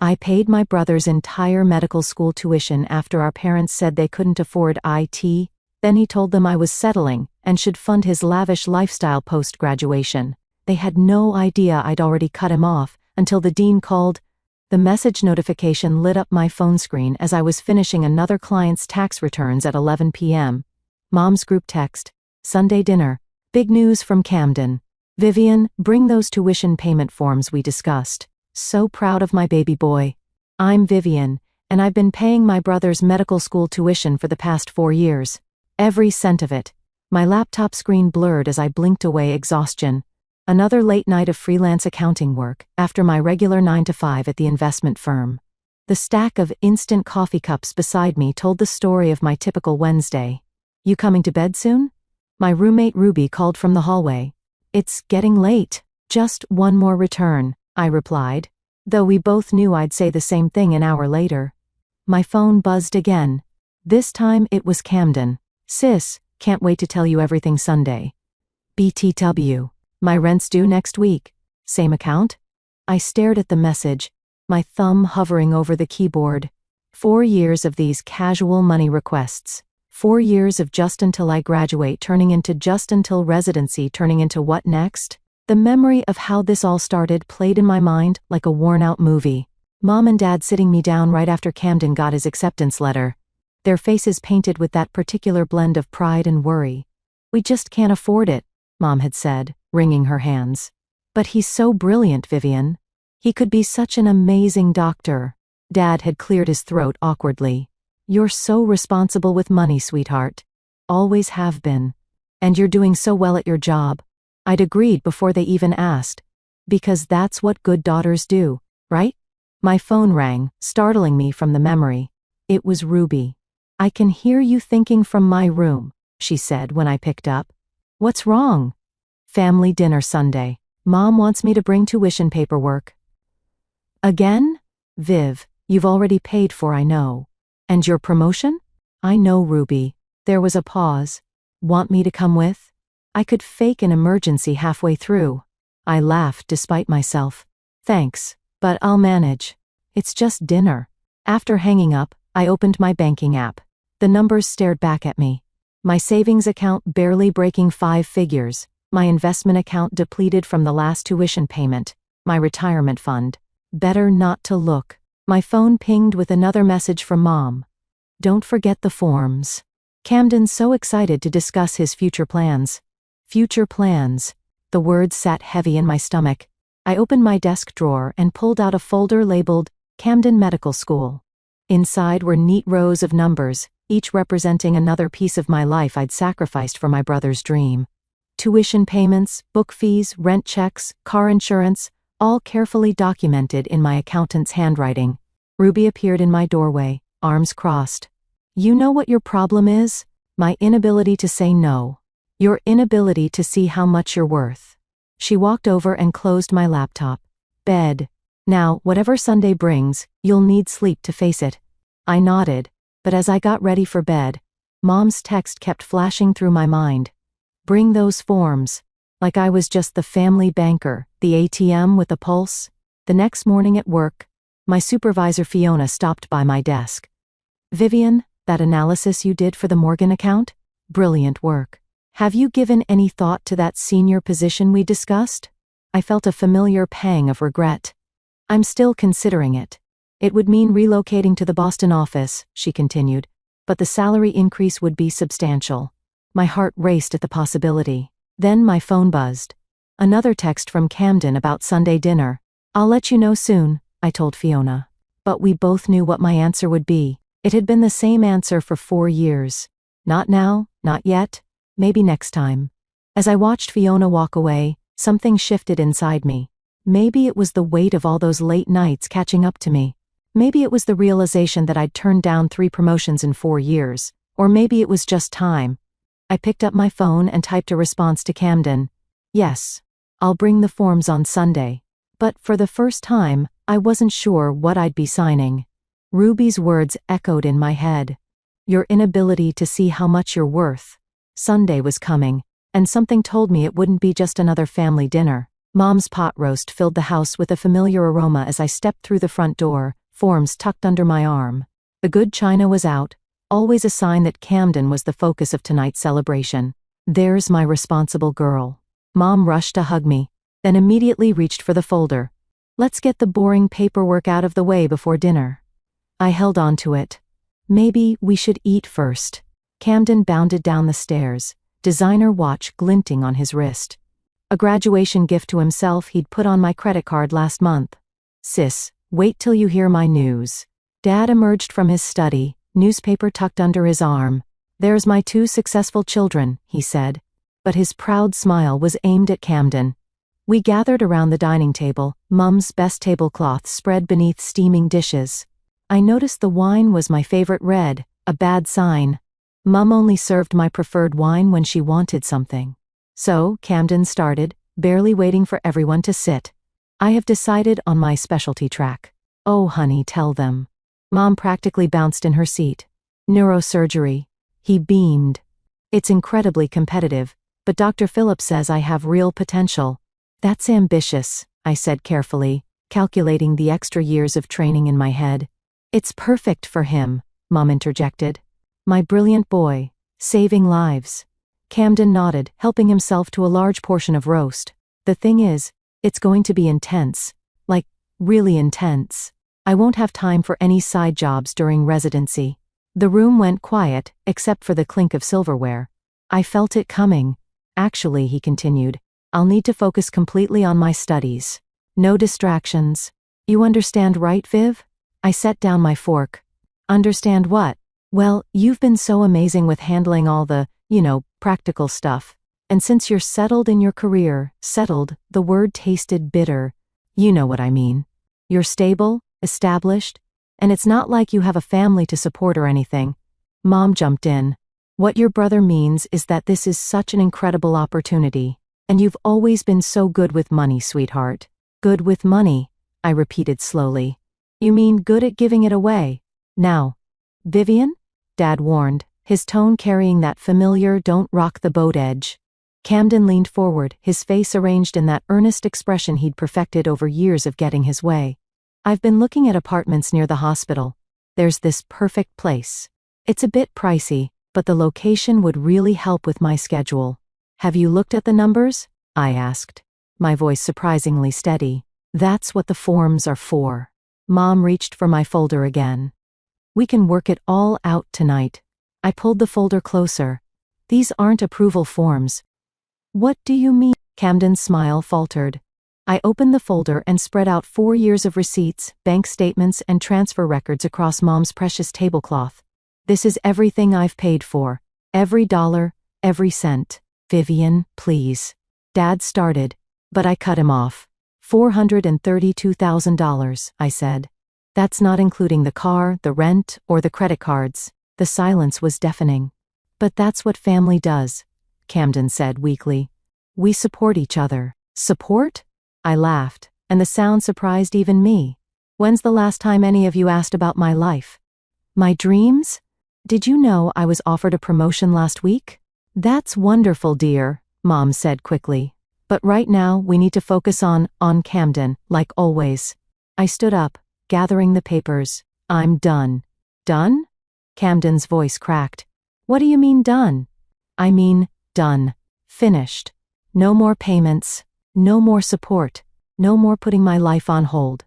I paid my brother's entire medical school tuition after our parents said they couldn't afford it. Then he told them I was settling and should fund his lavish lifestyle post-graduation. They had no idea I'd already cut him off until the dean called. The message notification lit up my phone screen as I was finishing another client's tax returns at 11 p.m. Mom's group text. Sunday dinner. Big news from Camden. Vivian, bring those tuition payment forms we discussed. So proud of my baby boy. I'm Vivian, and I've been paying my brother's medical school tuition for the past 4 years. Every cent of it. My laptop screen blurred as I blinked away exhaustion. Another late night of freelance accounting work after my regular 9 to 5 at the investment firm. The stack of instant coffee cups beside me told the story of my typical Wednesday. You coming to bed soon? My roommate Ruby called from the hallway. It's getting late. Just one more return, I replied, though we both knew I'd say the same thing an hour later. My phone buzzed again. This time it was Camden. Sis, can't wait to tell you everything Sunday. BTW. My rent's due next week. Same account? I stared at the message, my thumb hovering over the keyboard. 4 years of these casual money requests. 4 years of just until I graduate turning into just until residency turning into what next? The memory of how this all started played in my mind like a worn-out movie. Mom and Dad sitting me down right after Camden got his acceptance letter. Their faces painted with that particular blend of pride and worry. We just can't afford it, Mom had said, wringing her hands. But he's so brilliant, Vivian. He could be such an amazing doctor. Dad had cleared his throat awkwardly. You're so responsible with money, sweetheart. Always have been. And you're doing so well at your job. I'd agreed before they even asked. Because that's what good daughters do, right? My phone rang, startling me from the memory. It was Ruby. I can hear you thinking from my room, she said when I picked up. What's wrong? Family dinner Sunday. Mom wants me to bring tuition paperwork. Again? Viv, you've already paid for, I know. And your promotion? I know, Ruby. There was a pause. Want me to come with? I could fake an emergency halfway through. I laughed despite myself. Thanks, but I'll manage. It's just dinner. After hanging up, I opened my banking app. The numbers stared back at me. My savings account barely breaking 5 figures. My investment account depleted from the last tuition payment. My retirement fund. Better not to look. My phone pinged with another message from Mom. Don't forget the forms. Camden's so excited to discuss his future plans. Future plans. The words sat heavy in my stomach. I opened my desk drawer and pulled out a folder labeled Camden Medical School. Inside were neat rows of numbers, each representing another piece of my life I'd sacrificed for my brother's dream. Tuition payments, book fees, rent checks, car insurance, all carefully documented in my accountant's handwriting. Ruby appeared in my doorway, arms crossed. You know what your problem is? My inability to say no. Your inability to see how much you're worth. She walked over and closed my laptop. Bed. Now, whatever Sunday brings, you'll need sleep to face it. I nodded, but as I got ready for bed, Mom's text kept flashing through my mind. Bring those forms. Like I was just the family banker, the ATM with a pulse. The next morning at work, my supervisor Fiona stopped by my desk. Vivian, that analysis you did for the Morgan account? Brilliant work. Have you given any thought to that senior position we discussed? I felt a familiar pang of regret. I'm still considering it. It would mean relocating to the Boston office, she continued, but the salary increase would be substantial. My heart raced at the possibility. Then my phone buzzed. Another text from Camden about Sunday dinner. I'll let you know soon, I told Fiona. But we both knew what my answer would be. It had been the same answer for 4 years. Not now, not yet, maybe next time. As I watched Fiona walk away, something shifted inside me. Maybe it was the weight of all those late nights catching up to me. Maybe it was the realization that I'd turned down 3 promotions in 4 years. Or maybe it was just time. I picked up my phone and typed a response to Camden. Yes, I'll bring the forms on Sunday. But for the first time, I wasn't sure what I'd be signing. Ruby's words echoed in my head. Your inability to see how much you're worth. Sunday was coming, and something told me it wouldn't be just another family dinner. Mom's pot roast filled the house with a familiar aroma as I stepped through the front door, forms tucked under my arm. The good china was out, always a sign that Camden was the focus of tonight's celebration. "There's my responsible girl." Mom rushed to hug me, then immediately reached for the folder. "Let's get the boring paperwork out of the way before dinner." I held on to it. "Maybe we should eat first." Camden bounded down the stairs, designer watch glinting on his wrist. A graduation gift to himself he'd put on my credit card last month. "Sis, wait till you hear my news." Dad emerged from his study, newspaper tucked under his arm. "There's my 2 successful children," he said. But his proud smile was aimed at Camden. We gathered around the dining table, Mum's best tablecloth spread beneath steaming dishes. I noticed the wine was my favorite red, a bad sign. Mum only served my preferred wine when she wanted something. So, Camden started, barely waiting for everyone to sit. "I have decided on my specialty track." "Oh honey, tell them." Mom practically bounced in her seat. "Neurosurgery." He beamed. "It's incredibly competitive, but Dr. Phillips says I have real potential." "That's ambitious," I said carefully, calculating the extra years of training in my head. "It's perfect for him," Mom interjected. "My brilliant boy, saving lives." Camden nodded, helping himself to a large portion of roast. "The thing is, it's going to be intense. Like, really intense. I won't have time for any side jobs during residency." The room went quiet, except for the clink of silverware. I felt it coming. "Actually," he continued, "I'll need to focus completely on my studies. No distractions. You understand, right, Viv?" I set down my fork. "Understand what?" "Well, you've been so amazing with handling all the, practical stuff. And since you're settled in your career," settled, the word tasted bitter. "You know what I mean. You're stable, established, and it's not like you have a family to support or anything." Mom jumped in. "What your brother means is that this is such an incredible opportunity. And you've always been so good with money, sweetheart." "Good with money," I repeated slowly. "You mean good at giving it away?" "Now, Vivian?" Dad warned, his tone carrying that familiar don't rock the boat edge. Camden leaned forward, his face arranged in that earnest expression he'd perfected over years of getting his way. "I've been looking at apartments near the hospital. There's this perfect place. It's a bit pricey, but the location would really help with my schedule." "Have you looked at the numbers?" I asked, my voice surprisingly steady. "That's what the forms are for." Mom reached for my folder again. "We can work it all out tonight." I pulled the folder closer. "These aren't approval forms." "What do you mean?" Camden's smile faltered. I opened the folder and spread out 4 years of receipts, bank statements, and transfer records across Mom's precious tablecloth. "This is everything I've paid for. Every dollar, every cent. Vivian, please." Dad started, but I cut him off. $432,000, I said. "That's not including the car, the rent, or the credit cards." The silence was deafening. "But that's what family does," Camden said weakly. "We support each other." "Support?" I laughed, and the sound surprised even me. "When's the last time any of you asked about my life? My dreams? Did you know I was offered a promotion last week?" "That's wonderful, dear," Mom said quickly. "But right now we need to focus on Camden, like always." I stood up, gathering the papers. "I'm done." "Done?" Camden's voice cracked. "What do you mean done?" "I mean, done. Finished. No more payments. No more support. No more putting my life on hold.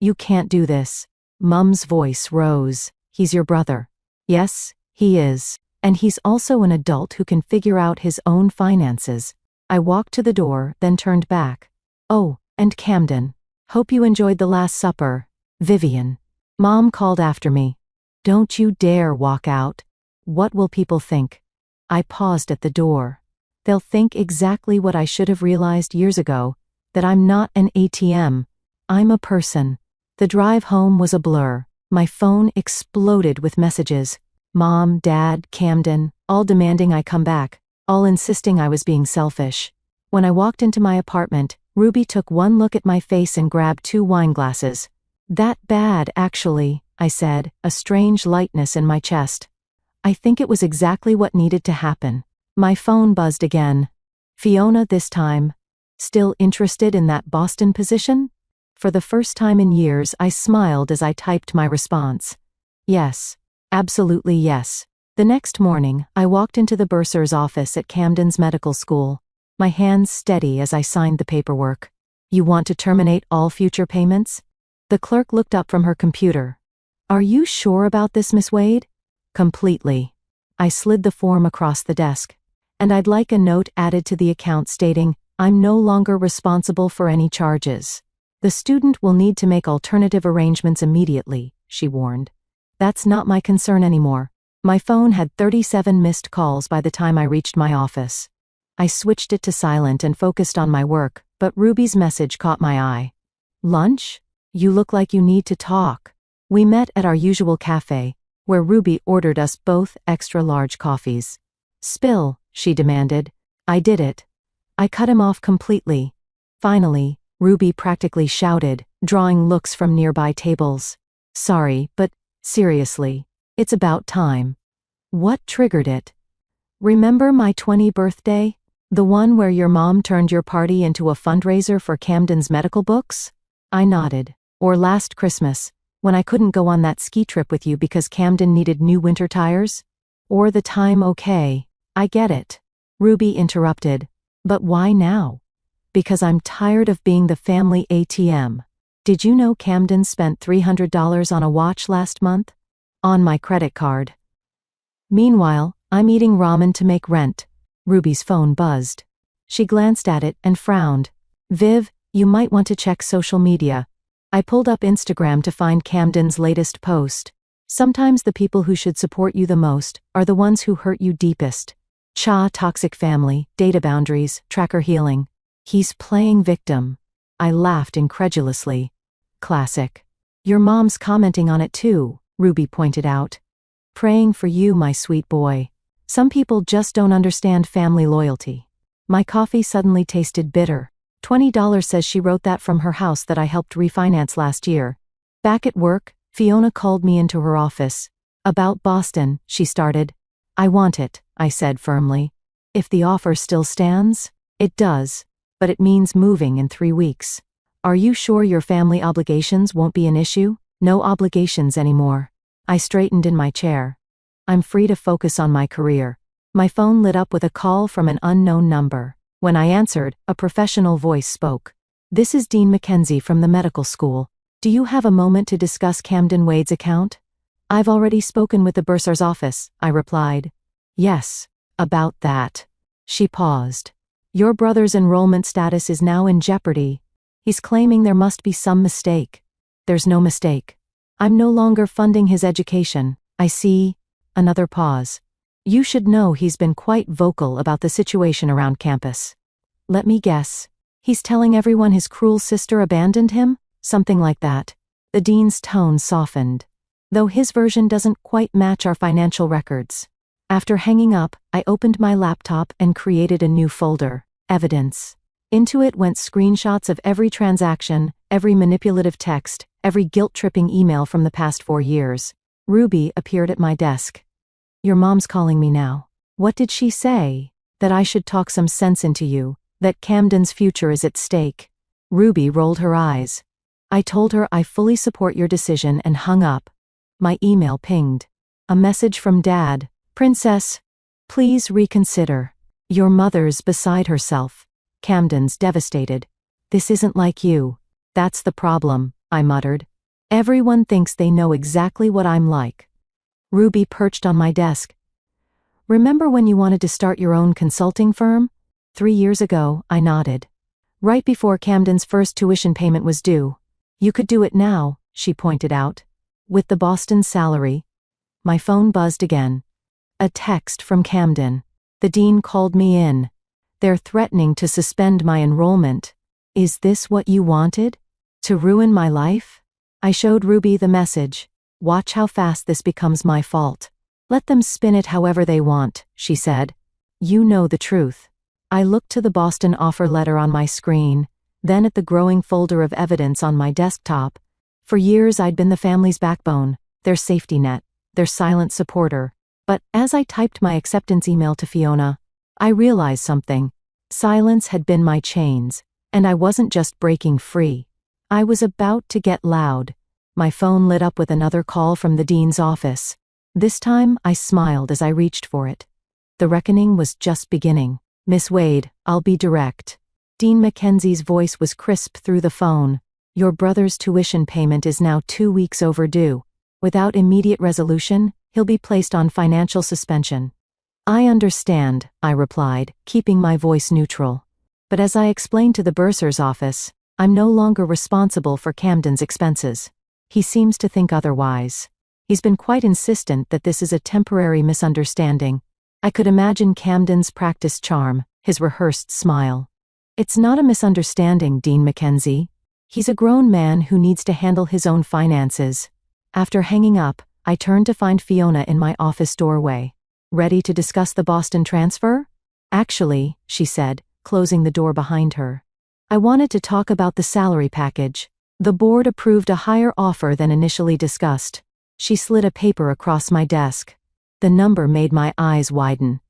You can't do this." Mum's voice rose. "He's your brother." "Yes, he is. And he's also an adult who can figure out his own finances." I walked to the door, then turned back. "Oh, and Camden. Hope you enjoyed the Last Supper. Vivian." Mom called after me. "Don't you dare walk out. What will people think?" I paused at the door. "They'll think exactly what I should have realized years ago, that I'm not an ATM. I'm a person." The drive home was a blur. My phone exploded with messages. Mom, Dad, Camden, all demanding I come back, all insisting I was being selfish. When I walked into my apartment, Ruby took one look at my face and grabbed 2 wine glasses. "That bad, actually," I said, a strange lightness in my chest. I think it was exactly what needed to happen. My phone buzzed again. "Fiona this time." Still interested in that Boston position? For the first time in years, I smiled as I typed my response. Yes. Absolutely yes. The next morning, I walked into the bursar's office at Camden's medical school, my hands steady as I signed the paperwork. You want to terminate all future payments? The clerk looked up from her computer. Are you sure about this, Miss Wade? Completely. I slid the form across the desk. And I'd like a note added to the account stating, I'm no longer responsible for any charges. The student will need to make alternative arrangements immediately, she warned. That's not my concern anymore. My phone had 37 missed calls by the time I reached my office. I switched it to silent and focused on my work, but Ruby's message caught my eye. Lunch? You look like you need to talk. We met at our usual cafe, where Ruby ordered us both extra-large coffees. Spill, she demanded. I did it. I cut him off completely. Finally, Ruby practically shouted, drawing looks from nearby tables. Sorry, but seriously, it's about time. What triggered it? Remember my 20th birthday? The one where your mom turned your party into a fundraiser for Camden's medical books? I nodded. Or last Christmas, when I couldn't go on that ski trip with you because Camden needed new winter tires? Or the time. Okay, I get it. Ruby interrupted. But why now? Because I'm tired of being the family ATM. Did you know Camden spent $300 on a watch last month? On my credit card. Meanwhile, I'm eating ramen to make rent. Ruby's phone buzzed. She glanced at it and frowned. Viv, you might want to check social media. I pulled up Instagram to find Camden's latest post. Sometimes the people who should support you the most are the ones who hurt you deepest. Toxic family, data boundaries, tracker healing. He's playing victim. I laughed incredulously. Classic. Your mom's commenting on it too, Ruby pointed out. Praying for you, my sweet boy. Some people just don't understand family loyalty. My coffee suddenly tasted bitter. $20 says she wrote that from her house that I helped refinance last year. Back at work, Fiona called me into her office. About Boston, she started. I want it, I said firmly. If the offer still stands? It does. But it means moving in 3 weeks. Are you sure your family obligations won't be an issue? No obligations anymore. I straightened in my chair. I'm free to focus on my career. My phone lit up with a call from an unknown number. When I answered, a professional voice spoke. This is Dean Mackenzie from the medical school. Do you have a moment to discuss Camden Wade's account? I've already spoken with the bursar's office, I replied. Yes, about that. She paused. Your brother's enrollment status is now in jeopardy. He's claiming there must be some mistake. There's no mistake. I'm no longer funding his education. I see. Another pause. You should know he's been quite vocal about the situation around campus. Let me guess. He's telling everyone his cruel sister abandoned him? Something like that. The dean's tone softened. Though his version doesn't quite match our financial records. After hanging up, I opened my laptop and created a new folder, Evidence. Into it went screenshots of every transaction, every manipulative text, every guilt-tripping email from the past 4 years. Ruby appeared at my desk. Your mom's calling me now. What did she say? That I should talk some sense into you, that Camden's future is at stake. Ruby rolled her eyes. I told her I fully support your decision and hung up. My email pinged. A message from Dad. Princess, please reconsider. Your mother's beside herself. Camden's devastated. This isn't like you. That's the problem, I muttered. Everyone thinks they know exactly what I'm like. Ruby perched on my desk. Remember when you wanted to start your own consulting firm? 3 years ago, I nodded. Right before Camden's first tuition payment was due. You could do it now, she pointed out. With the Boston salary. My phone buzzed again. A text from Camden. The dean called me in. They're threatening to suspend my enrollment. Is this what you wanted? To ruin my life? I showed Ruby the message. Watch how fast this becomes my fault. Let them spin it however they want, she said. You know the truth. I looked to the Boston offer letter on my screen, then at the growing folder of evidence on my desktop. For years I'd been the family's backbone, their safety net, their silent supporter. But as I typed my acceptance email to Fiona, I realized something. Silence had been my chains, And I wasn't just breaking free. I was about to get loud. My phone lit up with another call from the dean's office. This time, I smiled as I reached for it. The reckoning was just beginning. "Miss Wade, I'll be direct." Dean Mackenzie's voice was crisp through the phone. "Your brother's tuition payment is now 2 weeks overdue. Without immediate resolution, he'll be placed on financial suspension." "I understand," I replied, keeping my voice neutral. "But as I explained to the bursar's office, I'm no longer responsible for Camden's expenses. He seems to think otherwise. He's been quite insistent that this is a temporary misunderstanding." I could imagine Camden's practiced charm, his rehearsed smile. "It's not a misunderstanding, Dean Mackenzie. He's a grown man who needs to handle his own finances." After hanging up, I turned to find Fiona in my office doorway. "Ready to discuss the Boston transfer?" "Actually," she said, closing the door behind her. "I wanted to talk about the salary package. The board approved a higher offer than initially discussed." She slid a paper across my desk. The number made my eyes widen.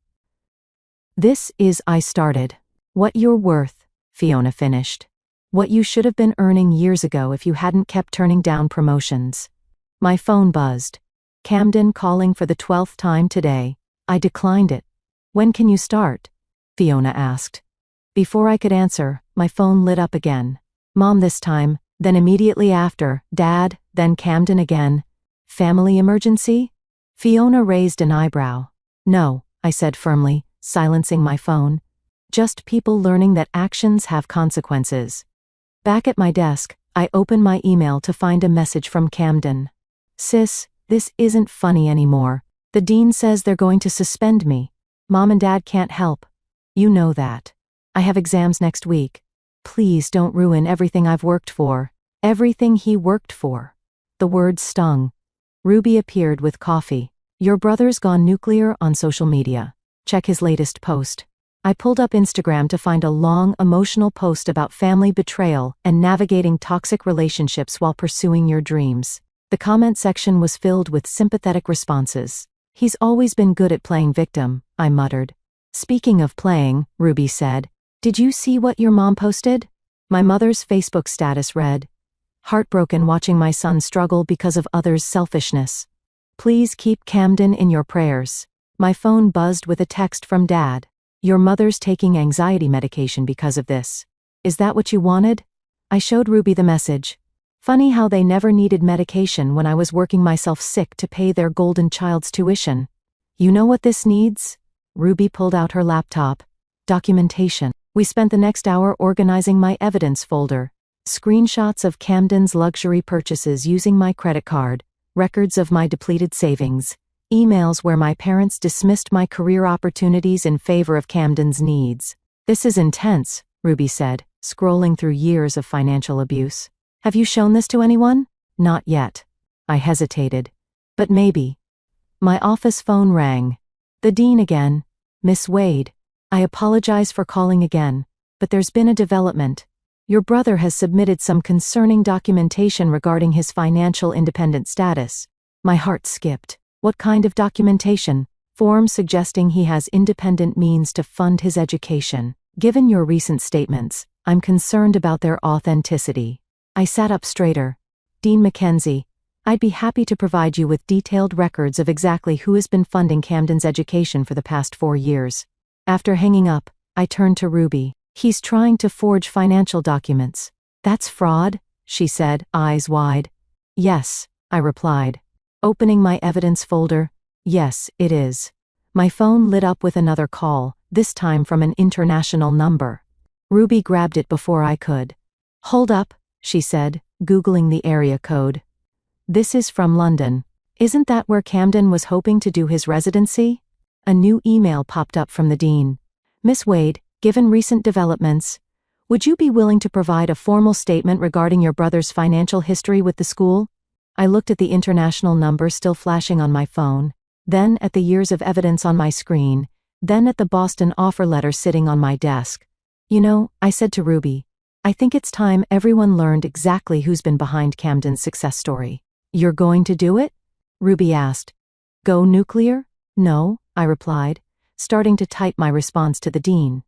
"This is," I started. "What you're worth," Fiona finished. "What you should have been earning years ago if you hadn't kept turning down promotions." My phone buzzed. "Camden calling for the 12th time today." I declined it. "When can you start?" Fiona asked. Before I could answer, my phone lit up again. Mom this time, then immediately after, Dad, then Camden again. "Family emergency?" Fiona raised an eyebrow. "No," I said firmly, silencing my phone. "Just people learning that actions have consequences." Back at my desk, I opened my email to find a message from Camden. "Sis, this isn't funny anymore. The dean says they're going to suspend me. Mom and Dad can't help. You know that. I have exams next week. Please don't ruin everything I've worked for." Everything he worked for. The words stung. Ruby appeared with coffee. "Your brother's gone nuclear on social media. Check his latest post." I pulled up Instagram to find a long, emotional post about family betrayal and navigating toxic relationships while pursuing your dreams. The comment section was filled with sympathetic responses. "He's always been good at playing victim," I muttered. "Speaking of playing," Ruby said, "did you see what your mom posted?" My mother's Facebook status read, "Heartbroken watching my son struggle because of others' selfishness. Please keep Camden in your prayers." My phone buzzed with a text from Dad. "Your mother's taking anxiety medication because of this. Is that what you wanted?" I showed Ruby the message. Funny how they never needed medication when I was working myself sick to pay their golden child's tuition. "You know what this needs?" Ruby pulled out her laptop. "Documentation." We spent the next hour organizing my evidence folder. Screenshots of Camden's luxury purchases using my credit card, records of my depleted savings, emails where my parents dismissed my career opportunities in favor of Camden's needs. "This is intense," Ruby said, scrolling through years of financial abuse. "Have you shown this to anyone?" "Not yet." I hesitated. "But maybe." My office phone rang. The dean again. "Miss Wade. I apologize for calling again, but there's been a development. Your brother has submitted some concerning documentation regarding his financial independent status." My heart skipped. "What kind of documentation?" "Forms suggesting he has independent means to fund his education. Given your recent statements, I'm concerned about their authenticity." I sat up straighter. "Dean Mackenzie, I'd be happy to provide you with detailed records of exactly who has been funding Camden's education for the past 4 years. After hanging up, I turned to Ruby. "He's trying to forge financial documents." "That's fraud," she said, eyes wide. "Yes," I replied. Opening my evidence folder, "Yes, it is." My phone lit up with another call, this time from an international number. Ruby grabbed it before I could. "Hold up," she said, Googling the area code. "This is from London. Isn't that where Camden was hoping to do his residency?" A new email popped up from the dean. "Miss Wade, given recent developments, would you be willing to provide a formal statement regarding your brother's financial history with the school?" I looked at the international number still flashing on my phone, then at the years of evidence on my screen, then at the Boston offer letter sitting on my desk. "You know," I said to Ruby, "I think it's time everyone learned exactly who's been behind Camden's success story." "You're going to do it?" Ruby asked. "Go nuclear?" "No," I replied, starting to type my response to the dean.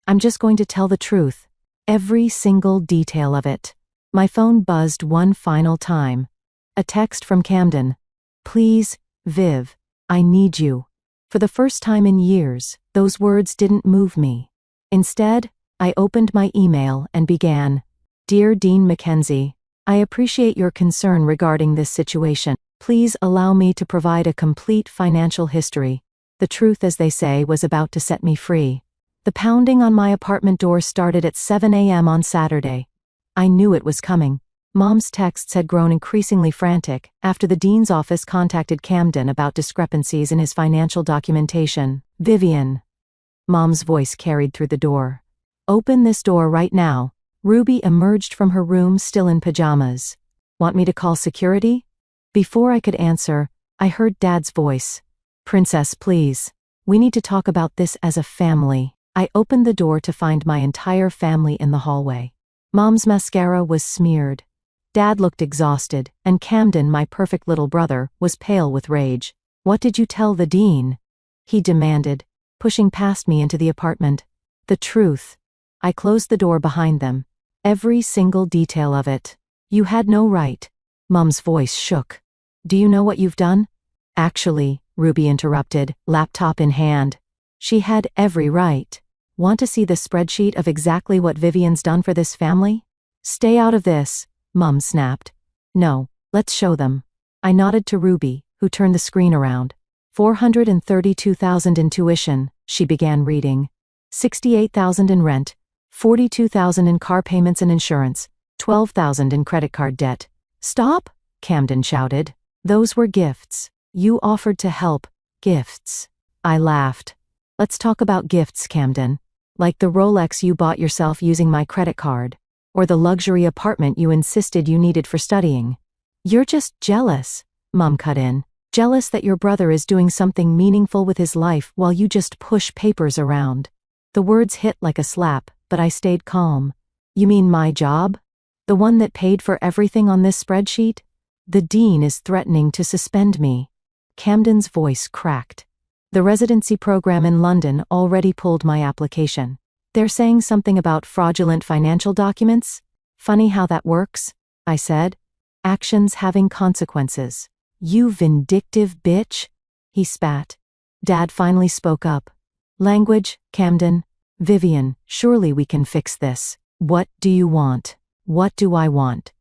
"I'm just going to tell the truth. Every single detail of it. My phone buzzed one final time. A text from Camden. Please, Viv, I need you. For the first time in years, those words didn't move me. Instead, I opened my email and began, Dear Dean Mackenzie, I appreciate your concern regarding this situation. Please allow me to provide a complete financial history. The truth, as they say, was about to set me free. The pounding on my apartment door started at 7 a.m. on Saturday. I knew it was coming. Mom's texts had grown increasingly frantic after the dean's office contacted Camden about discrepancies in his financial documentation. Vivian. Mom's voice carried through the door. Open this door right now. Ruby emerged from her room still in pajamas. Want me to call security? Before I could answer, I heard Dad's voice. Princess, please. We need to talk about this as a family. I opened the door to find my entire family in the hallway. Mom's mascara was smeared. Dad looked exhausted, and Camden, my perfect little brother, was pale with rage. What did you tell the dean? He demanded, pushing past me into the apartment. The truth. I closed the door behind them. Every single detail of it. You had no right. Mom's voice shook. Do you know what you've done? Actually, Ruby interrupted, laptop in hand. She had every right. Want to see the spreadsheet of exactly what Vivian's done for this family? Stay out of this, Mom snapped. No, let's show them. I nodded to Ruby, who turned the screen around. 432,000 in tuition, she began reading. 68,000 in rent, 42,000 in car payments and insurance, 12,000 in credit card debt. Stop, Camden shouted. Those were gifts. You offered to help. Gifts. I laughed. Let's talk about gifts, Camden. Like the Rolex you bought yourself using my credit card. Or the luxury apartment you insisted you needed for studying. You're just jealous, Mom cut in. Jealous that your brother is doing something meaningful with his life while you just push papers around. The words hit like a slap, but I stayed calm. You mean my job? The one that paid for everything on this spreadsheet? The dean is threatening to suspend me. Camden's voice cracked. The residency program in London already pulled my application. They're saying something about fraudulent financial documents? Funny how that works, I said. Actions having consequences. You vindictive bitch, he spat. Dad finally spoke up. Language, Camden. Vivian, surely we can fix this. What do you want? What do I want?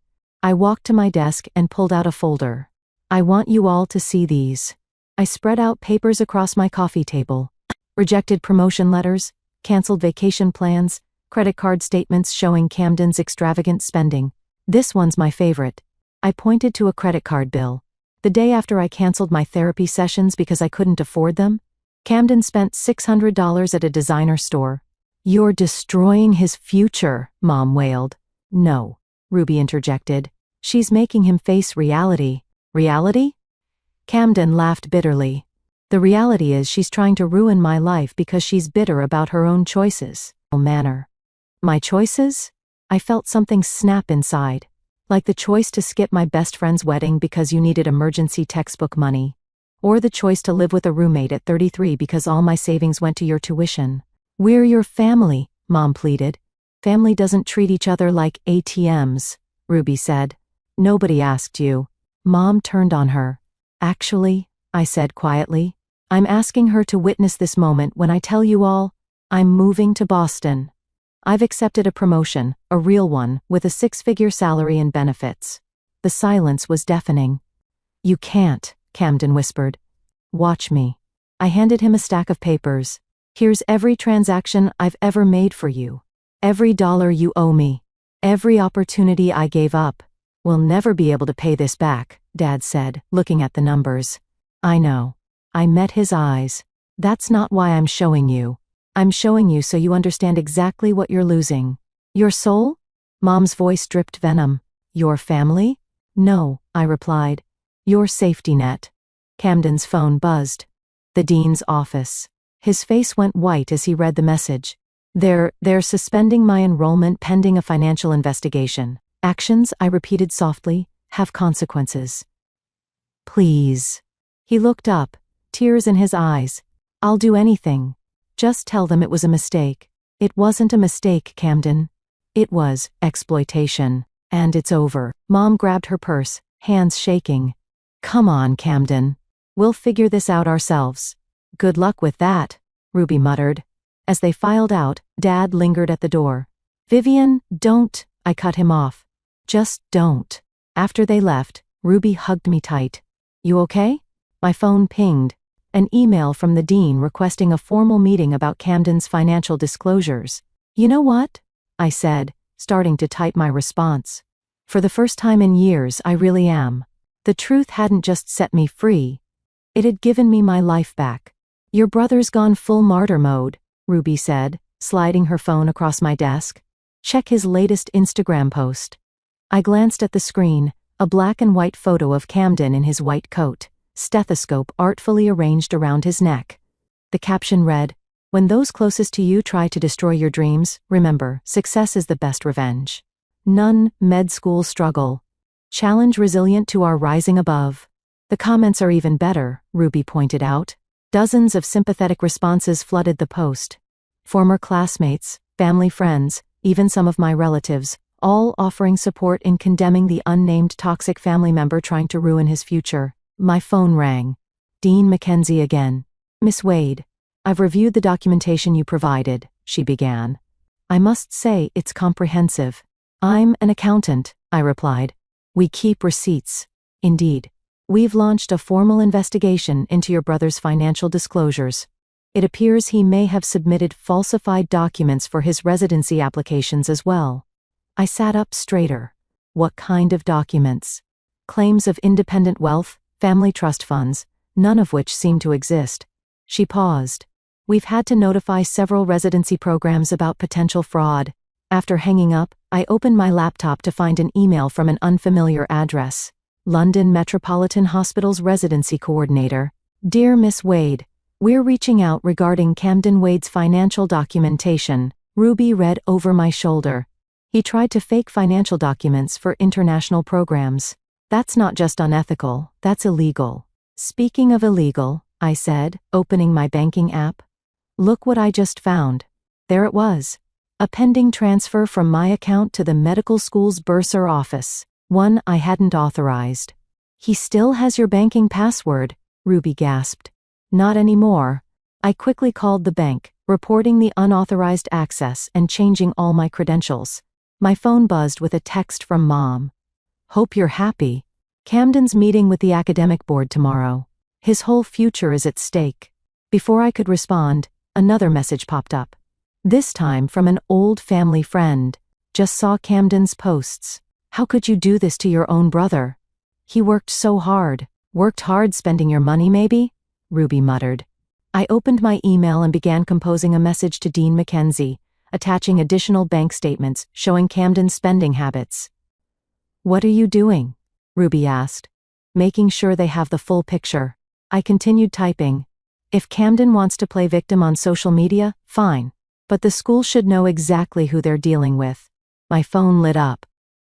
I walked to my desk and pulled out a folder. I want you all to see these. I spread out papers across my coffee table. Rejected promotion letters, canceled vacation plans, credit card statements showing Camden's extravagant spending. This one's my favorite. I pointed to a credit card bill. The day after I canceled my therapy sessions because I couldn't afford them, Camden spent $600 at a designer store. You're destroying his future, Mom wailed. No, Ruby interjected. She's making him face reality. Reality? Camden laughed bitterly. The reality is she's trying to ruin my life because she's bitter about her own choices. Manner. My choices? I felt something snap inside. Like the choice to skip my best friend's wedding because you needed emergency textbook money. Or the choice to live with a roommate at 33 because all my savings went to your tuition. We're your family, Mom pleaded. Family doesn't treat each other like ATMs, Ruby said. Nobody asked you. Mom turned on her. Actually, I said quietly, I'm asking her to witness this moment when I tell you all, I'm moving to Boston. I've accepted a promotion, a real one, with a 6-figure salary and benefits. The silence was deafening. You can't, Camden whispered. Watch me. I handed him a stack of papers. Here's every transaction I've ever made for you. Every dollar you owe me. Every opportunity I gave up. We'll never be able to pay this back, Dad said, looking at the numbers. I know. I met his eyes. That's not why I'm showing you. I'm showing you so you understand exactly what you're losing. Your soul? Mom's voice dripped venom. Your family? No, I replied. Your safety net. Camden's phone buzzed. The dean's office. His face went white as he read the message. They're suspending my enrollment pending a financial investigation. Actions, I repeated softly, have consequences. Please. He looked up, tears in his eyes. I'll do anything. Just tell them it was a mistake. It wasn't a mistake, Camden. It was exploitation. And it's over. Mom grabbed her purse, hands shaking. Come on, Camden. We'll figure this out ourselves. Good luck with that, Ruby muttered. As they filed out, Dad lingered at the door. Vivian, don't, I cut him off. Just don't. After they left, Ruby hugged me tight. You okay? My phone pinged. An email from the dean requesting a formal meeting about Camden's financial disclosures. You know what? I said, starting to type my response. For the first time in years, I really am. The truth hadn't just set me free. It had given me my life back. Your brother's gone full martyr mode, Ruby said, sliding her phone across my desk. Check his latest Instagram post. I glanced at the screen, a black and white photo of Camden in his white coat, stethoscope artfully arranged around his neck. The caption read, "When those closest to you try to destroy your dreams, remember, success is the best revenge. None, med school struggle. Challenge resilient to our rising above." The comments are even better, Ruby pointed out. Dozens of sympathetic responses flooded the post. Former classmates, family friends, even some of my relatives, all offering support in condemning the unnamed toxic family member trying to ruin his future. My phone rang. Dean Mackenzie again. Miss Wade, I've reviewed the documentation you provided, she began. I must say it's comprehensive. I'm an accountant, I replied. We keep receipts. Indeed. We've launched a formal investigation into your brother's financial disclosures. It appears he may have submitted falsified documents for his residency applications as well. I sat up straighter. What kind of documents? Claims of independent wealth, family trust funds, none of which seem to exist. She paused. We've had to notify several residency programs about potential fraud. After hanging up, I opened my laptop to find an email from an unfamiliar address. London Metropolitan Hospital's residency coordinator. Dear Miss Wade, we're reaching out regarding Camden Wade's financial documentation. Ruby read over my shoulder. He tried to fake financial documents for international programs. That's not just unethical, that's illegal. Speaking of illegal, I said, opening my banking app. Look what I just found. There it was. A pending transfer from my account to the medical school's bursar office. One I hadn't authorized. He still has your banking password, Ruby gasped. Not anymore. I quickly called the bank, reporting the unauthorized access and changing all my credentials. My phone buzzed with a text from Mom. Hope you're happy. Camden's meeting with the academic board tomorrow. His whole future is at stake. Before I could respond, another message popped up. This time from an old family friend. Just saw Camden's posts. How could you do this to your own brother? He worked so hard. Worked hard spending your money maybe? Ruby muttered. I opened my email and began composing a message to Dean Mackenzie, attaching additional bank statements showing Camden's spending habits. What are you doing? Ruby asked. Making sure they have the full picture. I continued typing. If Camden wants to play victim on social media, fine. But the school should know exactly who they're dealing with. My phone lit up.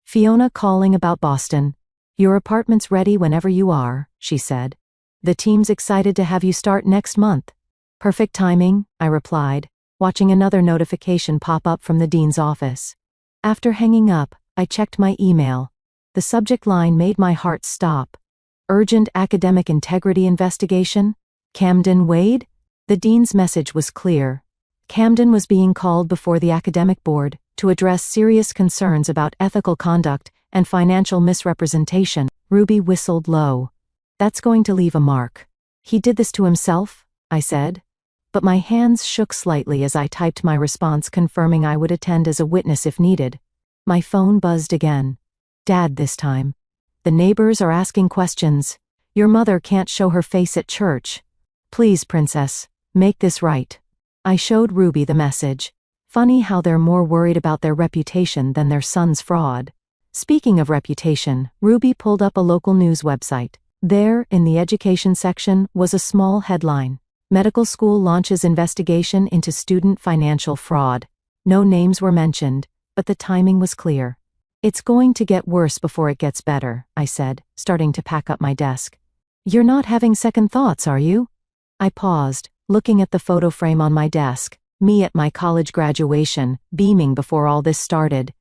Fiona calling about Boston. Your apartment's ready whenever you are, she said. The team's excited to have you start next month. Perfect timing, I replied, watching another notification pop up from the dean's office. After hanging up, I checked my email. The subject line made my heart stop. Urgent academic integrity investigation? Camden Wade? The dean's message was clear. Camden was being called before the academic board to address serious concerns about ethical conduct and financial misrepresentation. Ruby whistled low. That's going to leave a mark. He did this to himself, I said. But my hands shook slightly as I typed my response confirming I would attend as a witness if needed. My phone buzzed again. Dad this time. The neighbors are asking questions. Your mother can't show her face at church. Please, princess, make this right. I showed Ruby the message. Funny how they're more worried about their reputation than their son's fraud. Speaking of reputation, Ruby pulled up a local news website. There, in the education section, was a small headline. Medical school launches investigation into student financial fraud. No names were mentioned, but the timing was clear. It's going to get worse before it gets better, I said, starting to pack up my desk. You're not having second thoughts, are you? I paused, looking at the photo frame on my desk. Me at my college graduation, beaming before all this started.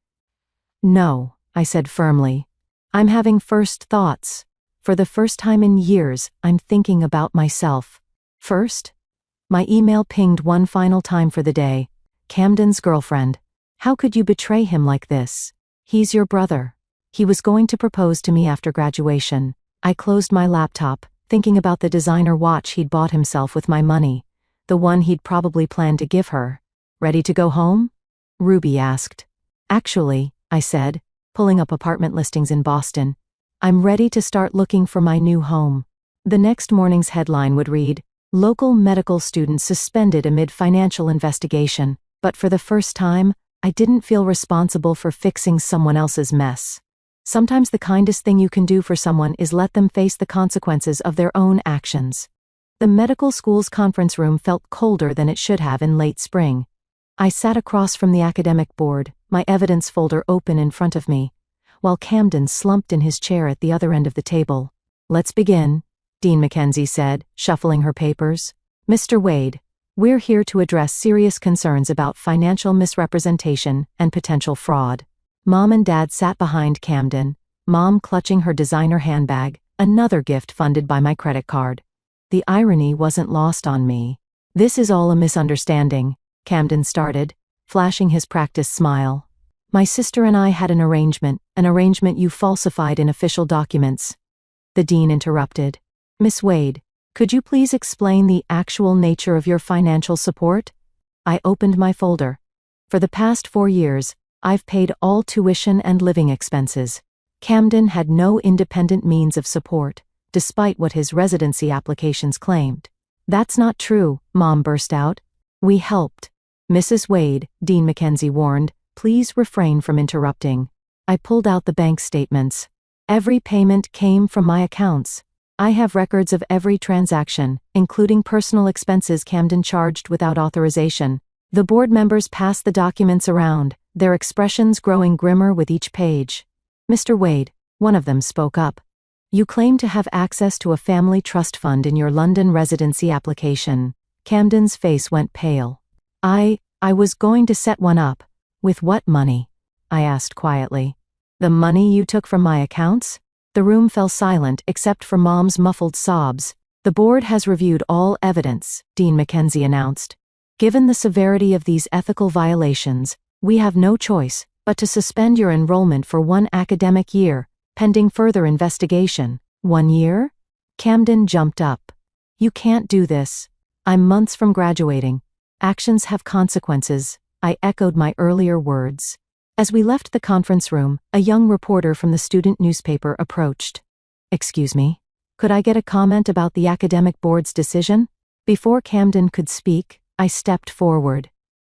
No, I said firmly. I'm having first thoughts. For the first time in years, I'm thinking about myself. First? My email pinged one final time for the day. Camden's girlfriend. How could you betray him like this? He's your brother. He was going to propose to me after graduation. I closed my laptop, thinking about the designer watch he'd bought himself with my money. The one he'd probably planned to give her. Ready to go home? Ruby asked. Actually, I said, pulling up apartment listings in Boston. I'm ready to start looking for my new home. The next morning's headline would read, Local medical student suspended amid financial investigation, but for the first time, I didn't feel responsible for fixing someone else's mess. Sometimes the kindest thing you can do for someone is let them face the consequences of their own actions. The medical school's conference room felt colder than it should have in late spring. I sat across from the academic board, my evidence folder open in front of me, while Camden slumped in his chair at the other end of the table. Let's begin, Dean Mackenzie said, shuffling her papers. Mr. Wade, we're here to address serious concerns about financial misrepresentation and potential fraud. Mom and Dad sat behind Camden, Mom clutching her designer handbag, another gift funded by my credit card. The irony wasn't lost on me. This is all a misunderstanding, Camden started, flashing his practiced smile. My sister and I had an arrangement you falsified in official documents. The dean interrupted. Miss Wade, could you please explain the actual nature of your financial support? I opened my folder. For the past 4 years, I've paid all tuition and living expenses. Camden had no independent means of support, despite what his residency applications claimed. That's not true, Mom burst out. We helped. Mrs. Wade, Dean Mackenzie warned, please refrain from interrupting. I pulled out the bank statements. Every payment came from my accounts. I have records of every transaction, including personal expenses Camden charged without authorization. The board members passed the documents around, their expressions growing grimmer with each page. Mr. Wade, one of them spoke up. You claim to have access to a family trust fund in your London residency application. Camden's face went pale. I was going to set one up. With what money? I asked quietly. The money you took from my accounts? The room fell silent except for Mom's muffled sobs. The board has reviewed all evidence, Dean Mackenzie announced. Given the severity of these ethical violations, we have no choice but to suspend your enrollment for 1 academic year, pending further investigation. 1 year? Camden jumped up. You can't do this. I'm months from graduating. Actions have consequences. I echoed my earlier words. As we left the conference room, a young reporter from the student newspaper approached. Excuse me, could I get a comment about the academic board's decision? Before Camden could speak, I stepped forward.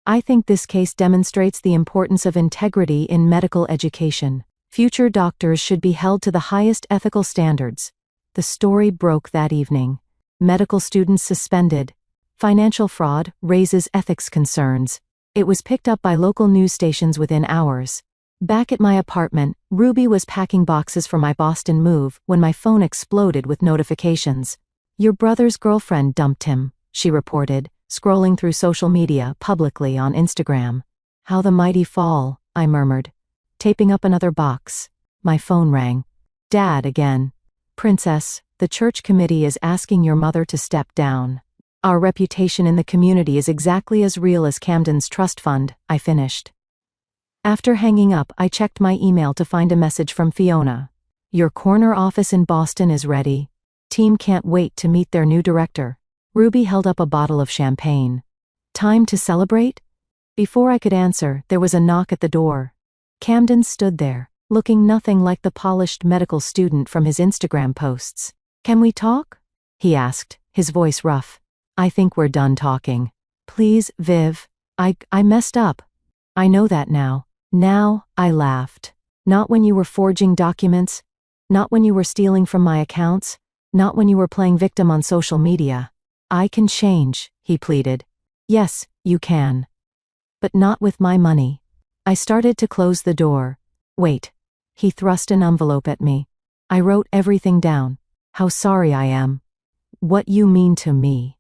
I think this case demonstrates the importance of integrity in medical education. Future doctors should be held to the highest ethical standards. The story broke that evening. Medical students suspended. Financial fraud raises ethics concerns. It was picked up by local news stations within hours. Back at my apartment, Ruby was packing boxes for my Boston move when my phone exploded with notifications. Your brother's girlfriend dumped him, she reported, scrolling through social media publicly on Instagram. How the mighty fall, I murmured. Taping up another box. My phone rang. Dad again. Princess, the church committee is asking your mother to step down. Our reputation in the community is exactly as real as Camden's trust fund, I finished. After hanging up, I checked my email to find a message from Fiona. Your corner office in Boston is ready. Team can't wait to meet their new director. Ruby held up a bottle of champagne. Time to celebrate? Before I could answer, there was a knock at the door. Camden stood there, looking nothing like the polished medical student from his Instagram posts. Can we talk? He asked, his voice rough. I think we're done talking. Please, Viv. I messed up. I know that now. Now, I laughed. Not when you were forging documents. Not when you were stealing from my accounts. Not when you were playing victim on social media. I can change, he pleaded. Yes, you can. But not with my money. I started to close the door. Wait. He thrust an envelope at me. I wrote everything down. How sorry I am. What you mean to me.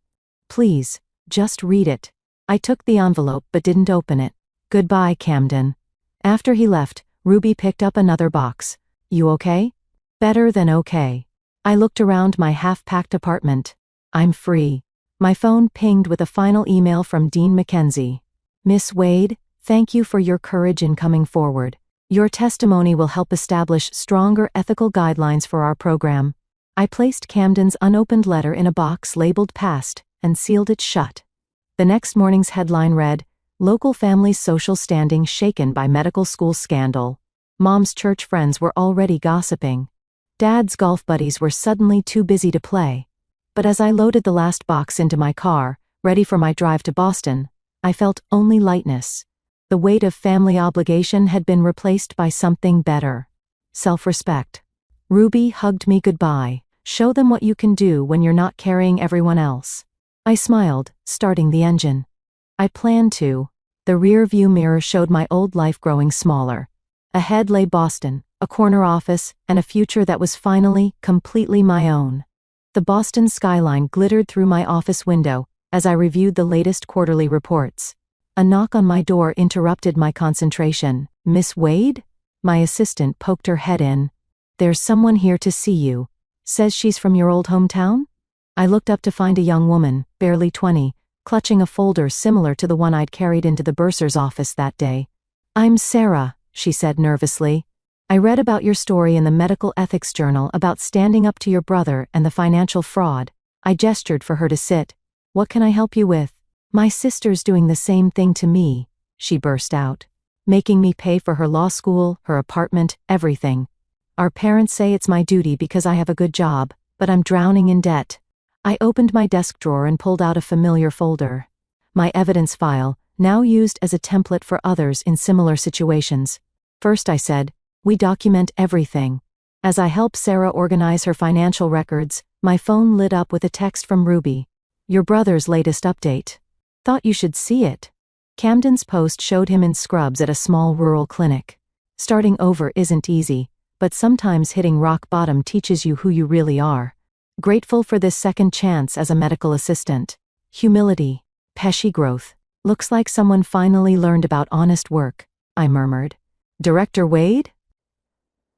Please, just read it. I took the envelope but didn't open it. Goodbye, Camden. After he left, Ruby picked up another box. You okay? Better than okay. I looked around my half-packed apartment. I'm free. My phone pinged with a final email from Dean Mackenzie. Miss Wade, thank you for your courage in coming forward. Your testimony will help establish stronger ethical guidelines for our program. I placed Camden's unopened letter in a box labeled Passed and sealed it shut. The next morning's headline read, Local Family's Social Standing Shaken by Medical School Scandal. Mom's church friends were already gossiping. Dad's golf buddies were suddenly too busy to play. But as I loaded the last box into my car, ready for my drive to Boston, I felt only lightness. The weight of family obligation had been replaced by something better. Self-respect. Ruby hugged me goodbye. Show them what you can do when you're not carrying everyone else. I smiled, starting the engine. I planned to. The rear-view mirror showed my old life growing smaller. Ahead lay Boston, a corner office, and a future that was finally, completely my own. The Boston skyline glittered through my office window as I reviewed the latest quarterly reports. A knock on my door interrupted my concentration. Miss Wade? My assistant poked her head in. There's someone here to see you. Says she's from your old hometown? I looked up to find a young woman, barely 20, clutching a folder similar to the one I'd carried into the bursar's office that day. I'm Sarah, she said nervously. I read about your story in the Medical Ethics Journal about standing up to your brother and the financial fraud. I gestured for her to sit. What can I help you with? My sister's doing the same thing to me, she burst out. Making me pay for her law school, her apartment, everything. Our parents say it's my duty because I have a good job, but I'm drowning in debt. I opened my desk drawer and pulled out a familiar folder. My evidence file, now used as a template for others in similar situations. First I said, we document everything. As I helped Sarah organize her financial records, my phone lit up with a text from Ruby. Your brother's latest update. Thought you should see it. Camden's post showed him in scrubs at a small rural clinic. Starting over isn't easy, but sometimes hitting rock bottom teaches you who you really are. Grateful for this second chance as a medical assistant. Humility. Pesky growth. Looks like someone finally learned about honest work, I murmured. Director Wade?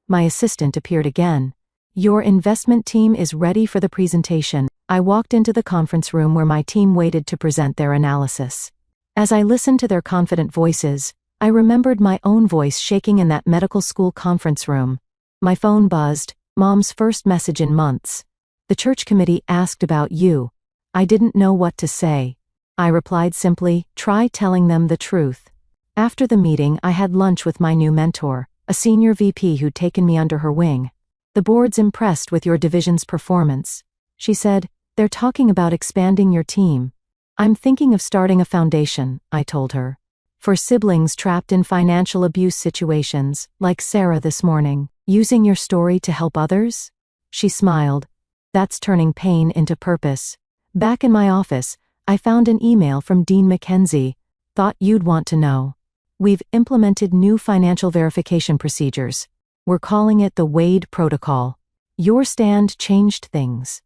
My assistant appeared again. Your investment team is ready for the presentation. I walked into the conference room where my team waited to present their analysis. As I listened to their confident voices, I remembered my own voice shaking in that medical school conference room. My phone buzzed, Mom's first message in months. The church committee asked about you. I didn't know what to say. I replied simply, try telling them the truth. After the meeting, I had lunch with my new mentor, a senior VP who'd taken me under her wing. The board's impressed with your division's performance. She said, they're talking about expanding your team. I'm thinking of starting a foundation, I told her. For siblings trapped in financial abuse situations, like Sarah this morning. Using your story to help others? She smiled. That's turning pain into purpose. Back in my office, I found an email from Dean Mackenzie. Thought you'd want to know. We've implemented new financial verification procedures. We're calling it the Wade Protocol. Your stand changed things.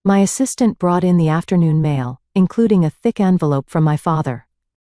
My assistant brought in the afternoon mail, including a thick envelope from my father.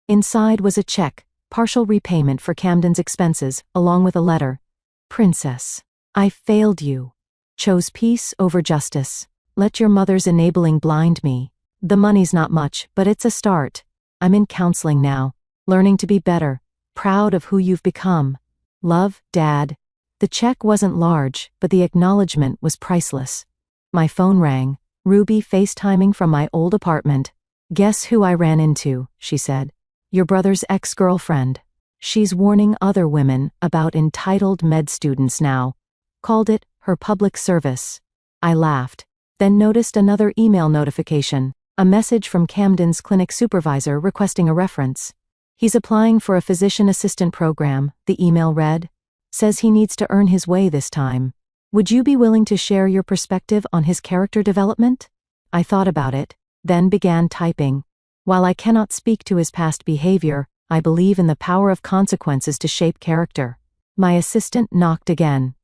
Inside was a check, partial repayment for Camden's expenses, along with a letter. Princess, I failed you. Chose peace over justice. Let your mother's enabling blind me. The money's not much, but it's a start. I'm in counseling now, learning to be better, proud of who you've become. Love, Dad. The check wasn't large, but the acknowledgement was priceless. My phone rang. Ruby FaceTiming from my old apartment. Guess who I ran into, she said. Your brother's ex-girlfriend. She's warning other women about entitled med students now. Called it her public service. I laughed, then noticed another email notification, a message from Camden's clinic supervisor requesting a reference. He's applying for a physician assistant program, the email read. Says he needs to earn his way this time. Would you be willing to share your perspective on his character development? I thought about it, then began typing. While I cannot speak to his past behavior, I believe in the power of consequences to shape character. My assistant knocked again.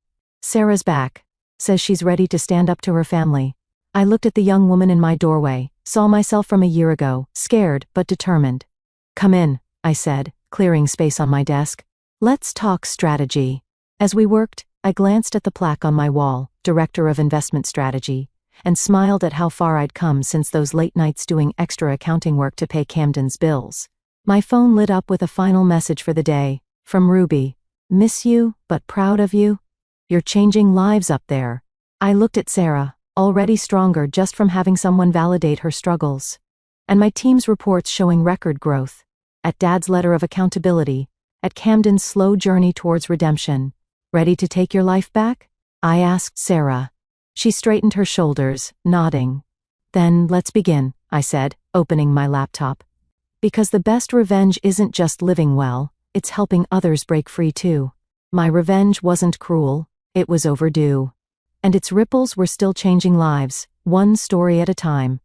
Sarah's back. Says she's ready to stand up to her family. I looked at the young woman in my doorway, saw myself from a year ago, scared but determined. Come in, I said, clearing space on my desk. Let's talk strategy. As we worked, I glanced at the plaque on my wall, Director of Investment Strategy, and smiled at how far I'd come since those late nights doing extra accounting work to pay Camden's bills. My phone lit up with a final message for the day, from Ruby. Miss you, but proud of you. You're changing lives up there. I looked at Sarah, already stronger just from having someone validate her struggles. And my team's reports showing record growth. At Dad's letter of accountability. At Camden's slow journey towards redemption. Ready to take your life back? I asked Sarah. She straightened her shoulders, nodding. Then let's begin, I said, opening my laptop. Because the best revenge isn't just living well, it's helping others break free too. My revenge wasn't cruel, it was overdue. And its ripples were still changing lives, one story at a time.